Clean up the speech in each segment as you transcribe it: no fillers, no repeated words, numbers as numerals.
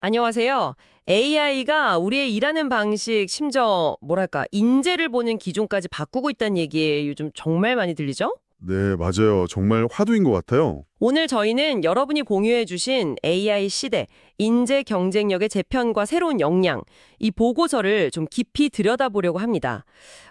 안녕하세요. AI가 우리의 일하는 방식, 심지어 뭐랄까, 인재를 보는 기준까지 바꾸고 있다는 얘기 요즘 정말 많이 들리죠? 네, 맞아요. 정말 화두인 것 같아요. 오늘 저희는 여러분이 공유해 주신 AI 시대, 인재 경쟁력의 재편과 새로운 역량, 이 보고서를 좀 깊이 들여다보려고 합니다.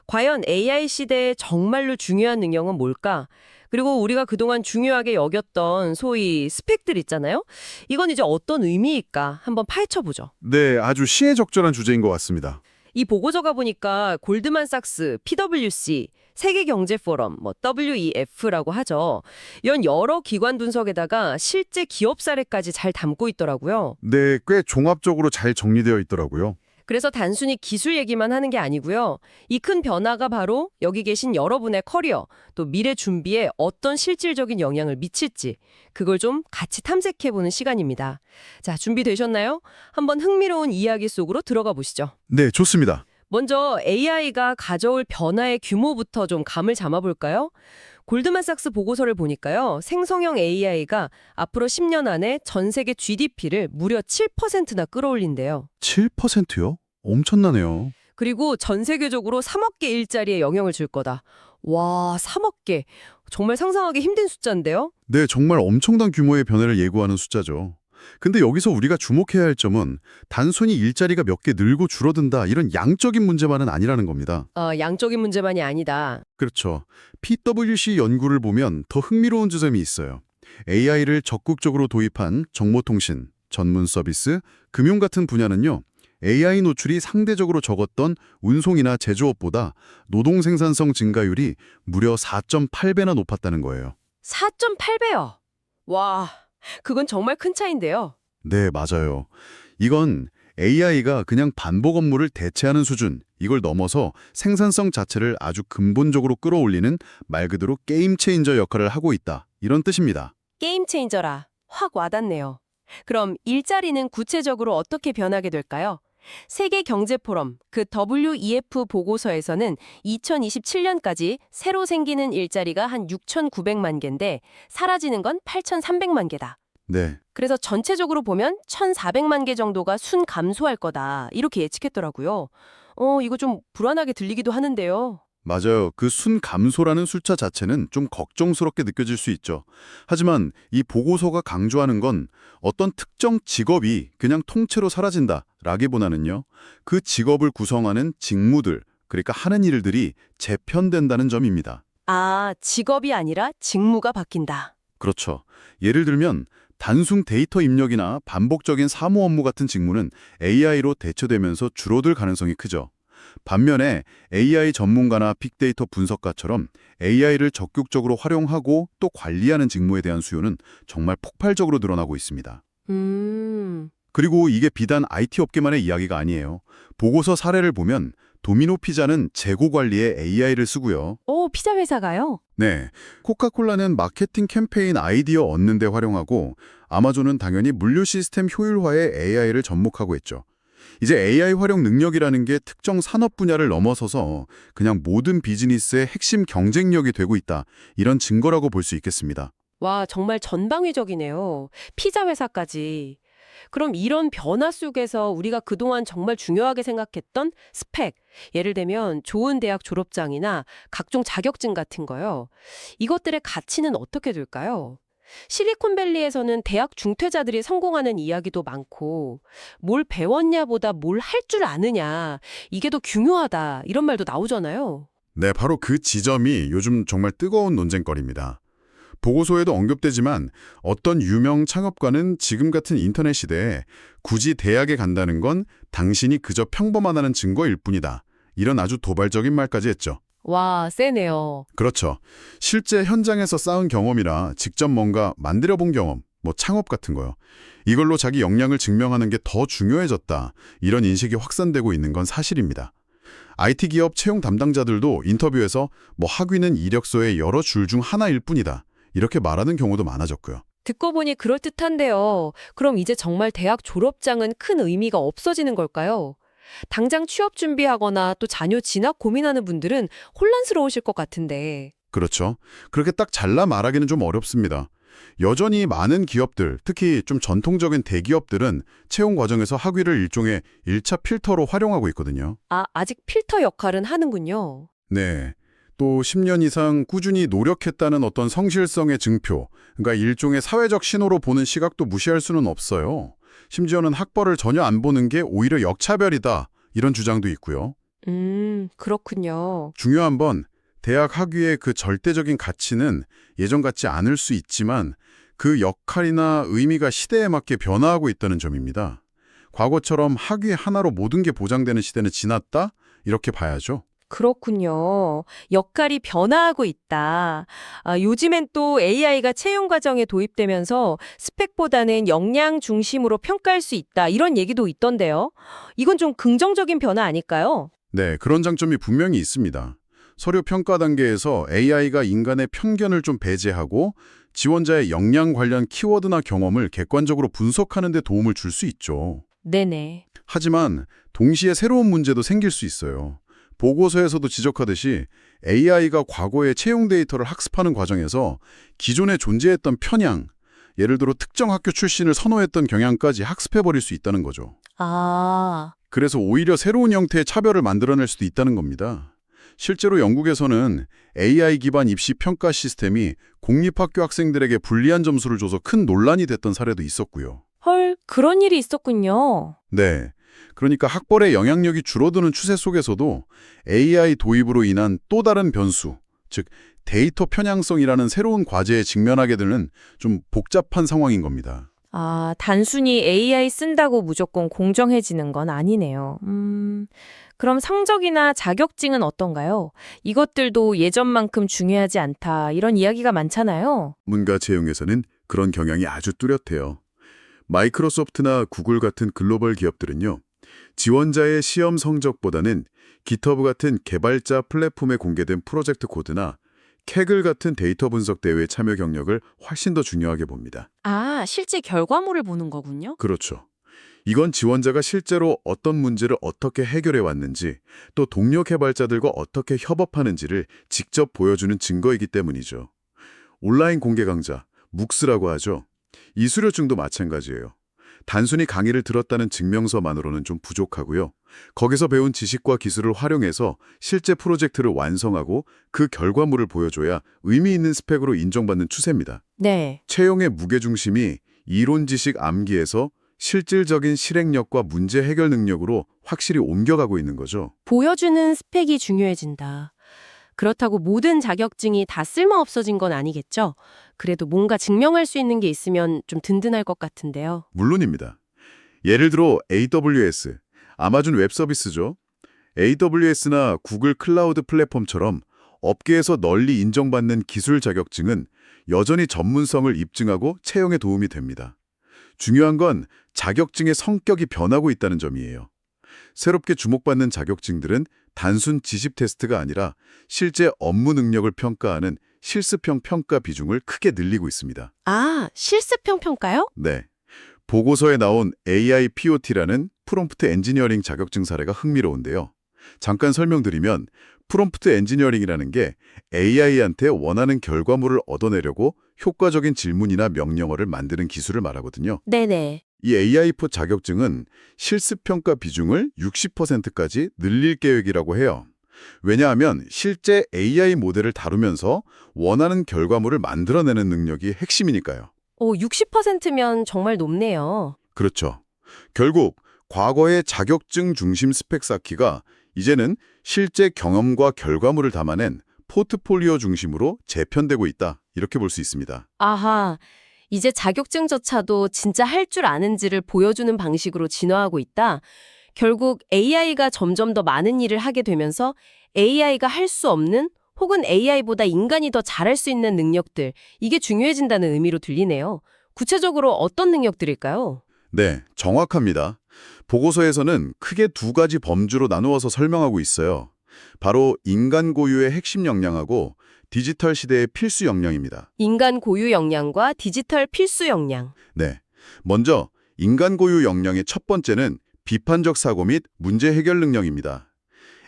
과연 AI 시대의 정말로 중요한 능력은 뭘까? 그리고 우리가 그동안 중요하게 여겼던 소위 스펙들 있잖아요? 이건 이제 어떤 의미일까? 한번 파헤쳐 보죠. 네, 아주 시의적절한 주제인 것 같습니다. 이 보고서가 보니까 골드만삭스, PwC, 세계경제포럼, WEF라고 하죠. 이런 여러 기관 분석에다가 실제 기업 사례까지 잘 담고 있더라고요. 네, 꽤 종합적으로 잘 정리되어 있더라고요. 그래서 단순히 기술 얘기만 하는 게 아니고요. 이 큰 변화가 바로 여기 계신 여러분의 커리어, 또 미래 준비에 어떤 실질적인 영향을 미칠지 그걸 좀 같이 탐색해보는 시간입니다. 자, 준비되셨나요? 한번 흥미로운 이야기 속으로 들어가 보시죠. 네, 좋습니다. 먼저 AI가 가져올 변화의 규모부터 좀 감을 잡아볼까요? 골드만삭스 보고서를 보니까요. 생성형 AI가 앞으로 10년 안에 전 세계 GDP를 무려 7%나 끌어올린대요. 7%요? 엄청나네요. 그리고 전 세계적으로 3억 개 일자리에 영향을 줄 거다. 와, 3억 개. 정말 상상하기 힘든 숫자인데요. 네, 정말 엄청난 규모의 변화를 예고하는 숫자죠. 근데 여기서 우리가 주목해야 할 점은 단순히 일자리가 몇 개 늘고 줄어든다 이런 양적인 문제만은 아니라는 겁니다. 양적인 문제만이 아니다. 그렇죠. PwC 연구를 보면 더 흥미로운 지점이 있어요. AI를 적극적으로 도입한 정보통신, 전문 서비스, 금융 같은 분야는요. AI 노출이 상대적으로 적었던 운송이나 제조업보다 노동 생산성 증가율이 무려 4.8배나 높았다는 거예요. 4.8배요. 와, 그건 정말 큰 차이인데요. 네, 맞아요. 이건 AI가 그냥 반복 업무를 대체하는 수준, 이걸 넘어서 생산성 자체를 아주 근본적으로 끌어올리는 말 그대로 게임 체인저 역할을 하고 있다. 이런 뜻입니다. 게임 체인저라 확 와닿네요. 그럼 일자리는 구체적으로 어떻게 변하게 될까요? 세계 경제 포럼, 그 WEF 보고서에서는 2027년까지 새로 생기는 일자리가 한 6,900만 개인데 사라지는 건 8,300만 개다. 네, 그래서 전체적으로 보면 1,400만 개 정도가 순 감소할 거다. 이렇게 예측했더라고요. 이거 좀 불안하게 들리기도 하는데요. 맞아요. 그 순 감소라는 숫자 자체는 좀 걱정스럽게 느껴질 수 있죠. 하지만 이 보고서가 강조하는 건 어떤 특정 직업이 그냥 통째로 사라진다라기보다는요. 그 직업을 구성하는 직무들, 그러니까 하는 일들이 재편된다는 점입니다. 아, 직업이 아니라 직무가 바뀐다. 그렇죠. 예를 들면 단순 데이터 입력이나 반복적인 사무 업무 같은 직무는 AI로 대체되면서 줄어들 가능성이 크죠. 반면에 AI 전문가나 빅데이터 분석가처럼 AI를 적극적으로 활용하고 또 관리하는 직무에 대한 수요는 정말 폭발적으로 늘어나고 있습니다. 음. 그리고 이게 비단 IT 업계만의 이야기가 아니에요. 보고서 사례를 보면 도미노 피자는 재고 관리에 AI를 쓰고요. 오, 피자 회사가요? 네, 코카콜라는 마케팅 캠페인 아이디어 얻는 데 활용하고 아마존은 당연히 물류 시스템 효율화에 AI를 접목하고 있죠. 이제 AI 활용 능력이라는 게 특정 산업 분야를 넘어서서 그냥 모든 비즈니스의 핵심 경쟁력이 되고 있다. 이런 증거라고 볼 수 있겠습니다. 와, 정말 전방위적이네요. 피자 회사까지. 그럼 이런 변화 속에서 우리가 그동안 정말 중요하게 생각했던 스펙, 예를 들면 좋은 대학 졸업장이나 각종 자격증 같은 거요. 이것들의 가치는 어떻게 될까요? 실리콘밸리에서는 대학 중퇴자들이 성공하는 이야기도 많고, 뭘 배웠냐보다 뭘 할 줄 아느냐, 이게 더 중요하다, 이런 말도 나오잖아요. 네, 바로 그 지점이 요즘 정말 뜨거운 논쟁거리입니다. 보고서에도 언급되지만 어떤 유명 창업가는 지금 같은 인터넷 시대에 굳이 대학에 간다는 건 당신이 그저 평범하다는 증거일 뿐이다. 이런 아주 도발적인 말까지 했죠. 와, 세네요. 그렇죠. 실제 현장에서 쌓은 경험이라 직접 뭔가 만들어 본 경험, 창업 같은 거요. 이걸로 자기 역량을 증명하는 게 더 중요해졌다. 이런 인식이 확산되고 있는 건 사실입니다. IT 기업 채용 담당자들도 인터뷰에서 학위는 이력서의 여러 줄 중 하나일 뿐이다. 이렇게 말하는 경우도 많아졌고요. 듣고 보니 그럴듯한데요. 그럼 이제 정말 대학 졸업장은 큰 의미가 없어지는 걸까요? 당장 취업 준비하거나 또 자녀 진학 고민하는 분들은 혼란스러우실 것 같은데. 그렇죠. 그렇게 딱 잘라 말하기는 좀 어렵습니다. 여전히 많은 기업들, 특히 좀 전통적인 대기업들은 채용 과정에서 학위를 일종의 1차 필터로 활용하고 있거든요. 아, 아직 필터 역할은 하는군요. 네. 또 10년 이상 꾸준히 노력했다는 어떤 성실성의 증표, 그러니까 일종의 사회적 신호로 보는 시각도 무시할 수는 없어요. 심지어는 학벌을 전혀 안 보는 게 오히려 역차별이다, 이런 주장도 있고요. 그렇군요. 중요한 건 대학 학위의 그 절대적인 가치는 예전 같지 않을 수 있지만 그 역할이나 의미가 시대에 맞게 변화하고 있다는 점입니다. 과거처럼 학위 하나로 모든 게 보장되는 시대는 지났다? 이렇게 봐야죠. 그렇군요. 역할이 변화하고 있다. 아, 요즘엔 또 AI가 채용 과정에 도입되면서 스펙보다는 역량 중심으로 평가할 수 있다. 이런 얘기도 있던데요. 이건 좀 긍정적인 변화 아닐까요? 네, 그런 장점이 분명히 있습니다. 서류 평가 단계에서 AI가 인간의 편견을 좀 배제하고 지원자의 역량 관련 키워드나 경험을 객관적으로 분석하는 데 도움을 줄 수 있죠. 네네. 하지만 동시에 새로운 문제도 생길 수 있어요. 보고서에서도 지적하듯이 AI가 과거의 채용 데이터를 학습하는 과정에서 기존에 존재했던 편향, 예를 들어 특정 학교 출신을 선호했던 경향까지 학습해버릴 수 있다는 거죠. 아, 그래서 오히려 새로운 형태의 차별을 만들어낼 수도 있다는 겁니다. 실제로 영국에서는 AI 기반 입시 평가 시스템이 공립학교 학생들에게 불리한 점수를 줘서 큰 논란이 됐던 사례도 있었고요. 헐, 그런 일이 있었군요. 네. 그러니까 학벌의 영향력이 줄어드는 추세 속에서도 AI 도입으로 인한 또 다른 변수, 즉 데이터 편향성이라는 새로운 과제에 직면하게 되는 좀 복잡한 상황인 겁니다. 아, 단순히 AI 쓴다고 무조건 공정해지는 건 아니네요. 그럼 성적이나 자격증은 어떤가요? 이것들도 예전만큼 중요하지 않다, 이런 이야기가 많잖아요. 문과 채용에서는 그런 경향이 아주 뚜렷해요. 마이크로소프트나 구글 같은 글로벌 기업들은요, 지원자의 시험 성적보다는 GitHub 같은 개발자 플랫폼에 공개된 프로젝트 코드나 캐글 같은 데이터 분석 대회 참여 경력을 훨씬 더 중요하게 봅니다. 아, 실제 결과물을 보는 거군요? 그렇죠. 이건 지원자가 실제로 어떤 문제를 어떻게 해결해 왔는지, 또 동료 개발자들과 어떻게 협업하는지를 직접 보여주는 증거이기 때문이죠. 온라인 공개 강좌, 묵스라고 하죠. 이 수료증도 마찬가지예요. 단순히 강의를 들었다는 증명서만으로는 좀 부족하고요. 거기서 배운 지식과 기술을 활용해서 실제 프로젝트를 완성하고 그 결과물을 보여줘야 의미 있는 스펙으로 인정받는 추세입니다. 네. 채용의 무게중심이 이론 지식 암기에서 실질적인 실행력과 문제 해결 능력으로 확실히 옮겨가고 있는 거죠. 보여주는 스펙이 중요해진다. 그렇다고 모든 자격증이 다 쓸모 없어진 건 아니겠죠? 그래도 뭔가 증명할 수 있는 게 있으면 좀 든든할 것 같은데요. 물론입니다. 예를 들어 AWS, 아마존 웹 서비스죠. AWS나 구글 클라우드 플랫폼처럼 업계에서 널리 인정받는 기술 자격증은 여전히 전문성을 입증하고 채용에 도움이 됩니다. 중요한 건 자격증의 성격이 변하고 있다는 점이에요. 새롭게 주목받는 자격증들은 단순 지식 테스트가 아니라 실제 업무 능력을 평가하는 실습형 평가 비중을 크게 늘리고 있습니다. 아, 실습형 평가요? 네. 보고서에 나온 AI POT라는 프롬프트 엔지니어링 자격증 사례가 흥미로운데요. 잠깐 설명드리면 프롬프트 엔지니어링이라는 게 AI한테 원하는 결과물을 얻어내려고 효과적인 질문이나 명령어를 만드는 기술을 말하거든요. 네네. 이 AI4 자격증은 실습평가 비중을 60%까지 늘릴 계획이라고 해요. 왜냐하면 실제 AI 모델을 다루면서 원하는 결과물을 만들어내는 능력이 핵심이니까요. 60%면 정말 높네요. 그렇죠. 결국 과거의 자격증 중심 스펙 쌓기가 이제는 실제 경험과 결과물을 담아낸 포트폴리오 중심으로 재편되고 있다. 이렇게 볼 수 있습니다. 아하, 이제 자격증조차도 진짜 할 줄 아는지를 보여주는 방식으로 진화하고 있다. 결국 AI가 점점 더 많은 일을 하게 되면서 AI가 할 수 없는 혹은 AI보다 인간이 더 잘할 수 있는 능력들, 이게 중요해진다는 의미로 들리네요. 구체적으로 어떤 능력들일까요? 네, 정확합니다. 보고서에서는 크게 두 가지 범주로 나누어서 설명하고 있어요. 바로 인간 고유의 핵심 역량하고 디지털 시대의 필수 역량입니다. 인간 고유 역량과 디지털 필수 역량. 네, 먼저 인간 고유 역량의 첫 번째는 비판적 사고 및 문제 해결 능력입니다.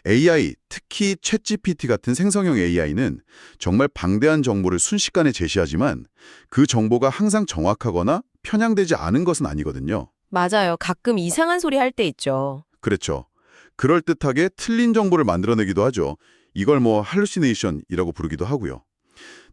AI, 특히 챗GPT 같은 생성형 AI는 정말 방대한 정보를 순식간에 제시하지만 그 정보가 항상 정확하거나 편향되지 않은 것은 아니거든요. 맞아요. 가끔 이상한 소리 할 때 있죠. 그렇죠. 그럴듯하게 틀린 정보를 만들어내기도 하죠. 이걸 뭐 할루시네이션이라고 부르기도 하고요.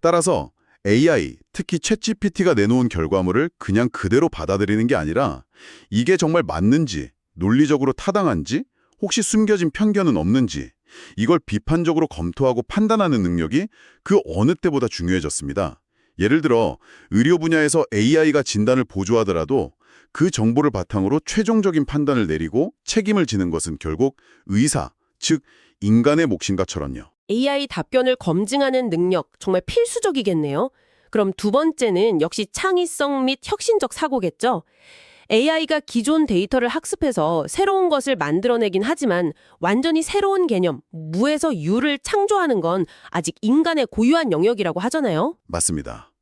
따라서 AI, 특히 챗GPT가 내놓은 결과물을 그냥 그대로 받아들이는 게 아니라 이게 정말 맞는지, 논리적으로 타당한지, 혹시 숨겨진 편견은 없는지 이걸 비판적으로 검토하고 판단하는 능력이 그 어느 때보다 중요해졌습니다. 예를 들어 의료 분야에서 AI가 진단을 보조하더라도 그 정보를 바탕으로 최종적인 판단을 내리고 책임을 지는 것은 결국 의사, 즉 인간의 몫인가처럼요. AI 답변을 검증하는 능력 정말 필수적이겠네요. 그럼 두 번째는 역시 창의성 및 혁신적 사고겠죠. AI가 기존 데이터를 학습해서 새로운 것을 만들어내긴 하지만 완전히 새로운 개념, 무에서 유를 창조하는 건 아직 인간의 고유한 영역이라고 하잖아요. 맞습니다.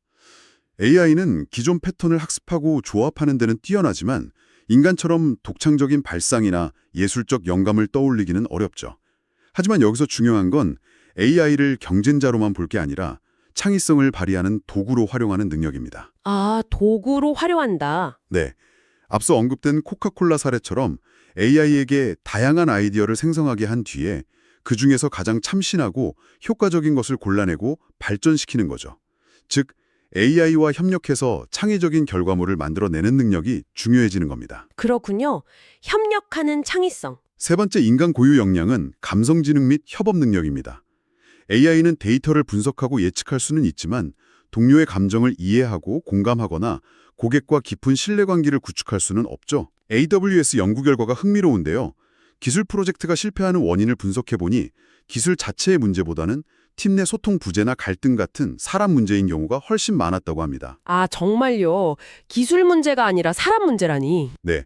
AI는 기존 패턴을 학습하고 조합하는 데는 뛰어나지만 인간처럼 독창적인 발상이나 예술적 영감을 떠올리기는 어렵죠. 하지만 여기서 중요한 건 AI를 경쟁자로만 볼 게 아니라 창의성을 발휘하는 도구로 활용하는 능력입니다. 아, 도구로 활용한다. 네, 앞서 언급된 코카콜라 사례처럼 AI에게 다양한 아이디어를 생성하게 한 뒤에 그중에서 가장 참신하고 효과적인 것을 골라내고 발전시키는 거죠. 즉, AI와 협력해서 창의적인 결과물을 만들어내는 능력이 중요해지는 겁니다. 그렇군요. 협력하는 창의성. 세 번째 인간 고유 역량은 감성지능 및 협업 능력입니다. AI는 데이터를 분석하고 예측할 수는 있지만 동료의 감정을 이해하고 공감하거나 고객과 깊은 신뢰관계를 구축할 수는 없죠. AWS 연구 결과가 흥미로운데요. 기술 프로젝트가 실패하는 원인을 분석해보니 기술 자체의 문제보다는 팀 내 소통 부재나 갈등 같은 사람 문제인 경우가 훨씬 많았다고 합니다. 아, 정말요. 기술 문제가 아니라 사람 문제라니. 네,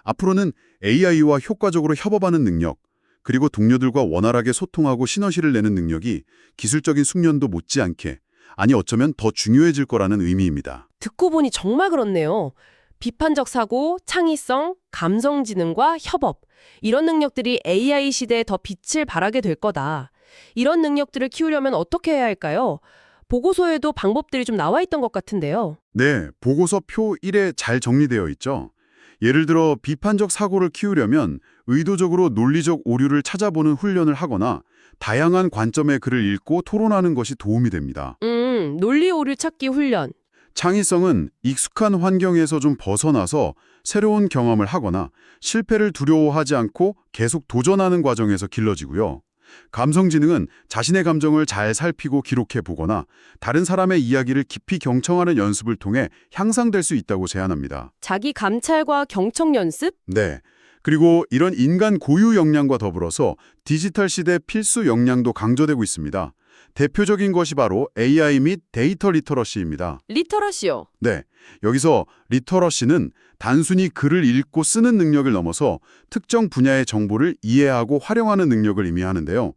앞으로는 AI와 효과적으로 협업하는 능력, 그리고 동료들과 원활하게 소통하고 시너지를 내는 능력이 기술적인 숙련도 못지않게, 아니 어쩌면 더 중요해질 거라는 의미입니다. 듣고 보니 정말 그렇네요. 비판적 사고, 창의성, 감성지능과 협업. 이런 능력들이 AI 시대에 더 빛을 발하게 될 거다. 이런 능력들을 키우려면 어떻게 해야 할까요? 보고서에도 방법들이 좀 나와 있던 것 같은데요. 네, 보고서 표 1에 잘 정리되어 있죠. 예를 들어 비판적 사고를 키우려면 의도적으로 논리적 오류를 찾아보는 훈련을 하거나 다양한 관점의 글을 읽고 토론하는 것이 도움이 됩니다. 논리 오류 찾기 훈련. 창의성은 익숙한 환경에서 좀 벗어나서 새로운 경험을 하거나 실패를 두려워하지 않고 계속 도전하는 과정에서 길러지고요. 감성지능은 자신의 감정을 잘 살피고 기록해 보거나 다른 사람의 이야기를 깊이 경청하는 연습을 통해 향상될 수 있다고 제안합니다. 자기 감찰과 경청 연습? 네. 그리고 이런 인간 고유 역량과 더불어서 디지털 시대 필수 역량도 강조되고 있습니다. 대표적인 것이 바로 AI 및 데이터 리터러시입니다. 리터러시요. 네, 여기서 리터러시는 단순히 글을 읽고 쓰는 능력을 넘어서 특정 분야의 정보를 이해하고 활용하는 능력을 의미하는데요.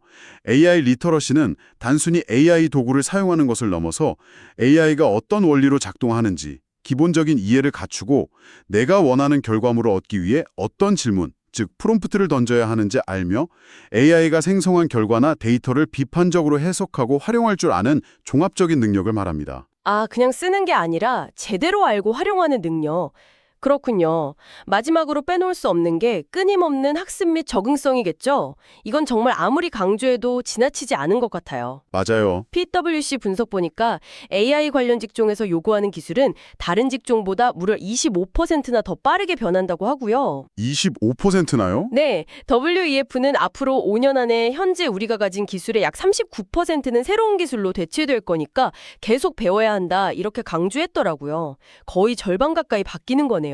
AI 리터러시는 단순히 AI 도구를 사용하는 것을 넘어서 AI가 어떤 원리로 작동하는지 기본적인 이해를 갖추고 내가 원하는 결과물을 얻기 위해 어떤 질문, 즉 프롬프트를 던져야 하는지 알며 AI가 생성한 결과나 데이터를 비판적으로 해석하고 활용할 줄 아는 종합적인 능력을 말합니다. 아, 그냥 쓰는 게 아니라 제대로 알고 활용하는 능력. 그렇군요. 마지막으로 빼놓을 수 없는 게 끊임없는 학습 및 적응성이겠죠? 이건 정말 아무리 강조해도 지나치지 않은 것 같아요. 맞아요. PwC 분석 보니까 AI 관련 직종에서 요구하는 기술은 다른 직종보다 무려 25%나 더 빠르게 변한다고 하고요. 25%나요? 네, WEF는 앞으로 5년 안에 현재 우리가 가진 기술의 약 39%는 새로운 기술로 대체될 거니까 계속 배워야 한다 이렇게 강조했더라고요. 거의 절반 가까이 바뀌는 거네요.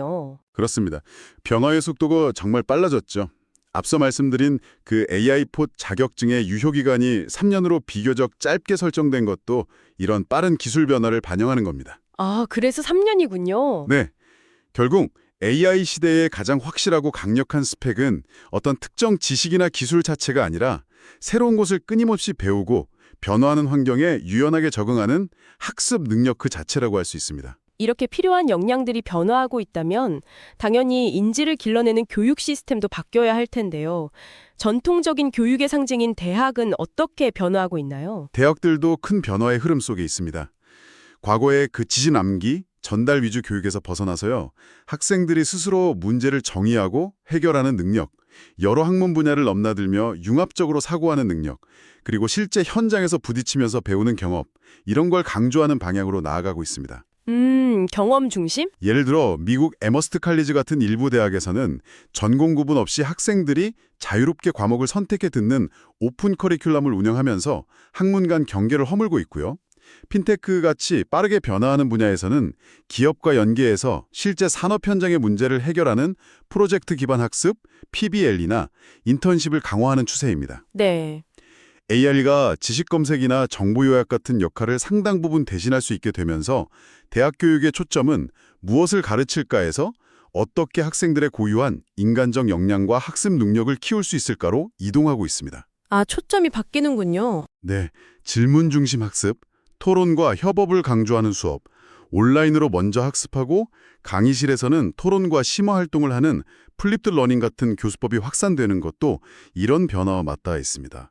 그렇습니다. 변화의 속도가 정말 빨라졌죠. 앞서 말씀드린 그 AI-포 자격증의 유효기간이 3년으로 비교적 짧게 설정된 것도 이런 빠른 기술 변화를 반영하는 겁니다. 아, 그래서 3년이군요. 네, 결국 AI 시대의 가장 확실하고 강력한 스펙은 어떤 특정 지식이나 기술 자체가 아니라 새로운 것을 끊임없이 배우고 변화하는 환경에 유연하게 적응하는 학습 능력 그 자체라고 할 수 있습니다. 이렇게 필요한 역량들이 변화하고 있다면 당연히 인지를 길러내는 교육 시스템도 바뀌어야 할 텐데요. 전통적인 교육의 상징인 대학은 어떻게 변화하고 있나요? 대학들도 큰 변화의 흐름 속에 있습니다. 과거의 그 지진 암기, 전달 위주 교육에서 벗어나서요. 학생들이 스스로 문제를 정의하고 해결하는 능력, 여러 학문 분야를 넘나들며 융합적으로 사고하는 능력, 그리고 실제 현장에서 부딪히면서 배우는 경험, 이런 걸 강조하는 방향으로 나아가고 있습니다. 경험 중심? 예를 들어 미국 에머스트 칼리지 같은 일부 대학에서는 전공 구분 없이 학생들이 자유롭게 과목을 선택해 듣는 오픈 커리큘럼을 운영하면서 학문 간 경계를 허물고 있고요. 핀테크 같이 빠르게 변화하는 분야에서는 기업과 연계해서 실제 산업 현장의 문제를 해결하는 프로젝트 기반 학습, PBL이나 인턴십을 강화하는 추세입니다. 네. AI가 지식 검색이나 정보 요약 같은 역할을 상당 부분 대신할 수 있게 되면서 대학 교육의 초점은 무엇을 가르칠까에서 어떻게 학생들의 고유한 인간적 역량과 학습 능력을 키울 수 있을까로 이동하고 있습니다. 아, 초점이 바뀌는군요. 네, 질문 중심 학습, 토론과 협업을 강조하는 수업, 온라인으로 먼저 학습하고 강의실에서는 토론과 심화 활동을 하는 플립드 러닝 같은 교수법이 확산되는 것도 이런 변화와 맞닿아 있습니다.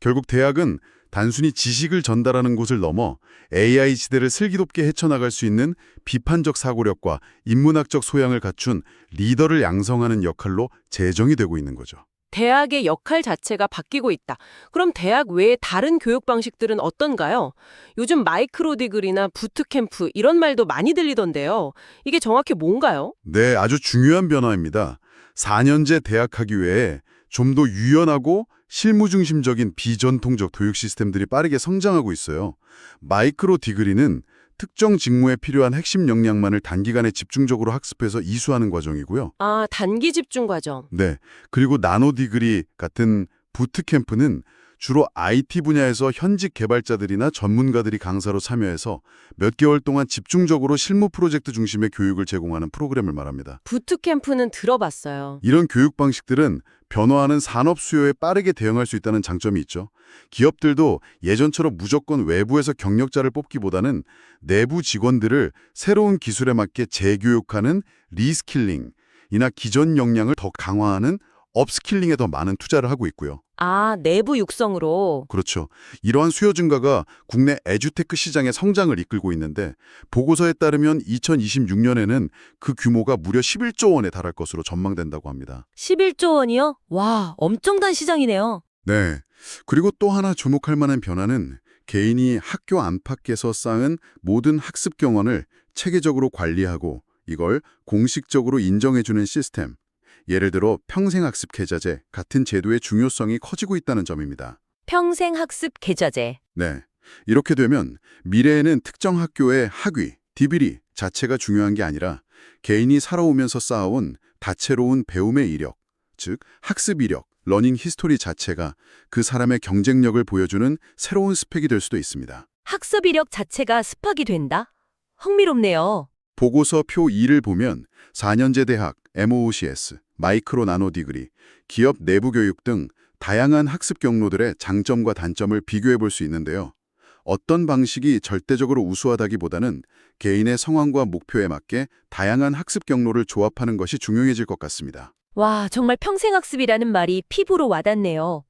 결국 대학은 단순히 지식을 전달하는 곳을 넘어 AI 시대를 슬기롭게 헤쳐나갈 수 있는 비판적 사고력과 인문학적 소양을 갖춘 리더를 양성하는 역할로 재정이 되고 있는 거죠. 대학의 역할 자체가 바뀌고 있다. 그럼 대학 외에 다른 교육 방식들은 어떤가요? 요즘 마이크로 디그리나 부트캠프 이런 말도 많이 들리던데요. 이게 정확히 뭔가요? 네, 아주 중요한 변화입니다. 4년제 대학학위 외에 좀 더 유연하고 실무 중심적인 비전통적 교육 시스템들이 빠르게 성장하고 있어요. 마이크로 디그리는 특정 직무에 필요한 핵심 역량만을 단기간에 집중적으로 학습해서 이수하는 과정이고요. 아, 단기 집중 과정. 네, 그리고 나노 디그리 같은 부트캠프는 주로 IT 분야에서 현직 개발자들이나 전문가들이 강사로 참여해서 몇 개월 동안 집중적으로 실무 프로젝트 중심의 교육을 제공하는 프로그램을 말합니다. 부트캠프는 들어봤어요. 이런 교육 방식들은 변화하는 산업 수요에 빠르게 대응할 수 있다는 장점이 있죠. 기업들도 예전처럼 무조건 외부에서 경력자를 뽑기보다는 내부 직원들을 새로운 기술에 맞게 재교육하는 리스킬링이나 기존 역량을 더 강화하는 업스킬링에 더 많은 투자를 하고 있고요. 아, 내부 육성으로. 그렇죠. 이러한 수요 증가가 국내 에듀테크 시장의 성장을 이끌고 있는데 보고서에 따르면 2026년에는 그 규모가 무려 11조 원에 달할 것으로 전망된다고 합니다. 11조 원이요? 와, 엄청난 시장이네요. 네. 그리고 또 하나 주목할 만한 변화는 개인이 학교 안팎에서 쌓은 모든 학습 경험을 체계적으로 관리하고 이걸 공식적으로 인정해주는 시스템. 예를 들어 평생학습 계좌제 같은 제도의 중요성이 커지고 있다는 점입니다. 평생학습 계좌제. 네. 이렇게 되면 미래에는 특정 학교의 학위, 디비리 자체가 중요한 게 아니라 개인이 살아오면서 쌓아온 다채로운 배움의 이력, 즉 학습 이력, 러닝 히스토리 자체가 그 사람의 경쟁력을 보여주는 새로운 스펙이 될 수도 있습니다. 학습 이력 자체가 습학이 된다? 흥미롭네요. 보고서 표 2를 보면 4년제 대학, MOOCS, 마이크로 나노 디그리, 기업 내부 교육 등 다양한 학습 경로들의 장점과 단점을 비교해 볼 수 있는데요. 어떤 방식이 절대적으로 우수하다기보다는 개인의 상황과 목표에 맞게 다양한 학습 경로를 조합하는 것이 중요해질 것 같습니다. 와, 정말 평생학습이라는 말이 피부로 와닿네요.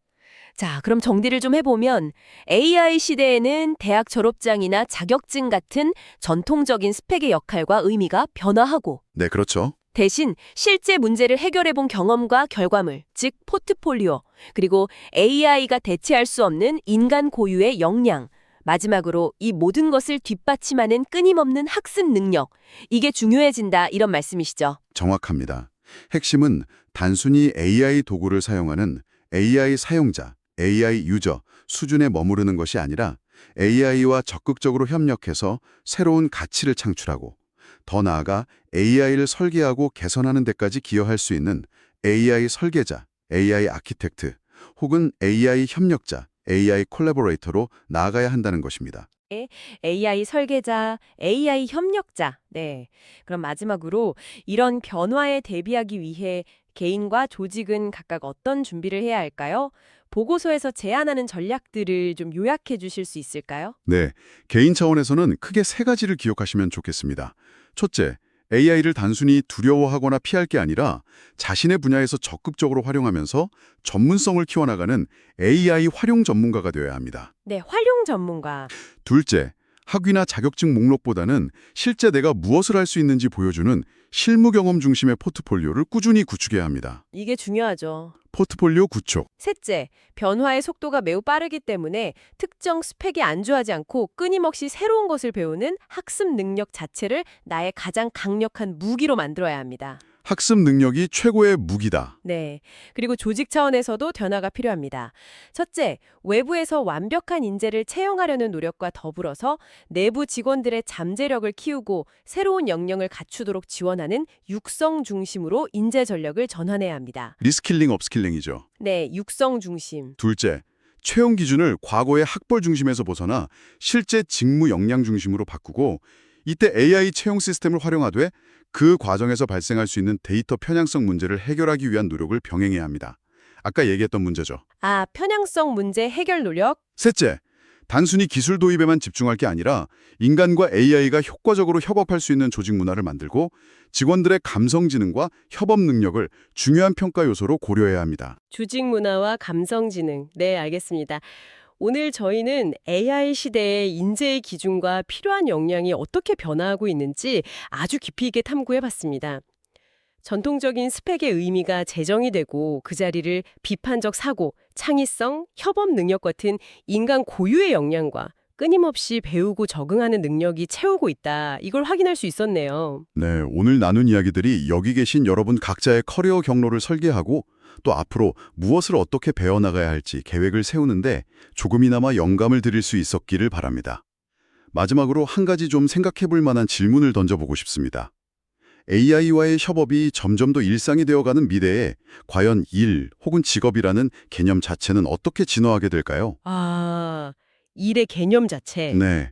자, 그럼 정리를 좀 해보면 AI 시대에는 대학 졸업장이나 자격증 같은 전통적인 스펙의 역할과 의미가 변화하고 네, 그렇죠. 대신 실제 문제를 해결해본 경험과 결과물, 즉 포트폴리오, 그리고 AI가 대체할 수 없는 인간 고유의 역량, 마지막으로 이 모든 것을 뒷받침하는 끊임없는 학습 능력, 이게 중요해진다 이런 말씀이시죠? 정확합니다. 핵심은 단순히 AI 도구를 사용하는 AI 사용자, AI 유저 수준에 머무르는 것이 아니라 AI와 적극적으로 협력해서 새로운 가치를 창출하고 더 나아가 AI를 설계하고 개선하는 데까지 기여할 수 있는 AI 설계자, AI 아키텍트 혹은 AI 협력자, AI 콜래보레이터로 나아가야 한다는 것입니다. AI 설계자, AI 협력자. 네. 그럼 마지막으로 이런 변화에 대비하기 위해 개인과 조직은 각각 어떤 준비를 해야 할까요? 보고서에서 제안하는 전략들을 좀 요약해 주실 수 있을까요? 네, 개인 차원에서는 크게 세 가지를 기억하시면 좋겠습니다. 첫째, AI를 단순히 두려워하거나 피할 게 아니라 자신의 분야에서 적극적으로 활용하면서 전문성을 키워나가는 AI 활용 전문가가 되어야 합니다. 네, 활용 전문가. 둘째, 학위나 자격증 목록보다는 실제 내가 무엇을 할 수 있는지 보여주는 실무 경험 중심의 포트폴리오를 꾸준히 구축해야 합니다. 이게 중요하죠. 포트폴리오 구축. 셋째, 변화의 속도가 매우 빠르기 때문에 특정 스펙에 안주하지 않고 끊임없이 새로운 것을 배우는 학습 능력 자체를 나의 가장 강력한 무기로 만들어야 합니다. 학습 능력이 최고의 무기다. 네. 그리고 조직 차원에서도 변화가 필요합니다. 첫째, 외부에서 완벽한 인재를 채용하려는 노력과 더불어서 내부 직원들의 잠재력을 키우고 새로운 역량을 갖추도록 지원하는 육성 중심으로 인재 전력을 전환해야 합니다. 리스킬링, 업스킬링이죠. 네, 육성 중심. 둘째, 채용 기준을 과거의 학벌 중심에서 벗어나 실제 직무 역량 중심으로 바꾸고 이때 AI 채용 시스템을 활용하되 그 과정에서 발생할 수 있는 데이터 편향성 문제를 해결하기 위한 노력을 병행해야 합니다. 아까 얘기했던 문제죠. 아, 편향성 문제 해결 노력? 셋째, 단순히 기술 도입에만 집중할 게 아니라 인간과 AI가 효과적으로 협업할 수 있는 조직 문화를 만들고 직원들의 감성지능과 협업 능력을 중요한 평가 요소로 고려해야 합니다. 조직 문화와 감성 지능. 네, 알겠습니다. 오늘 저희는 AI 시대의 인재의 기준과 필요한 역량이 어떻게 변화하고 있는지 아주 깊이 있게 탐구해봤습니다. 전통적인 스펙의 의미가 재정이 되고 그 자리를 비판적 사고, 창의성, 협업 능력 같은 인간 고유의 역량과 끊임없이 배우고 적응하는 능력이 채우고 있다. 이걸 확인할 수 있었네요. 네, 오늘 나눈 이야기들이 여기 계신 여러분 각자의 커리어 경로를 설계하고 또 앞으로 무엇을 어떻게 배워나가야 할지 계획을 세우는데 조금이나마 영감을 드릴 수 있었기를 바랍니다. 마지막으로 한 가지 좀 생각해 볼 만한 질문을 던져보고 싶습니다. AI와의 협업이 점점 더 일상이 되어가는 미래에 과연 일 혹은 직업이라는 개념 자체는 어떻게 진화하게 될까요? 아, 일의 개념 자체. 네.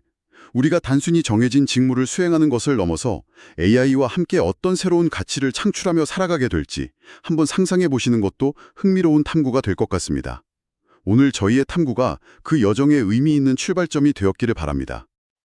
우리가 단순히 정해진 직무를 수행하는 것을 넘어서 AI와 함께 어떤 새로운 가치를 창출하며 살아가게 될지 한번 상상해 보시는 것도 흥미로운 탐구가 될 것 같습니다. 오늘 저희의 탐구가 그 여정에 의미 있는 출발점이 되었기를 바랍니다.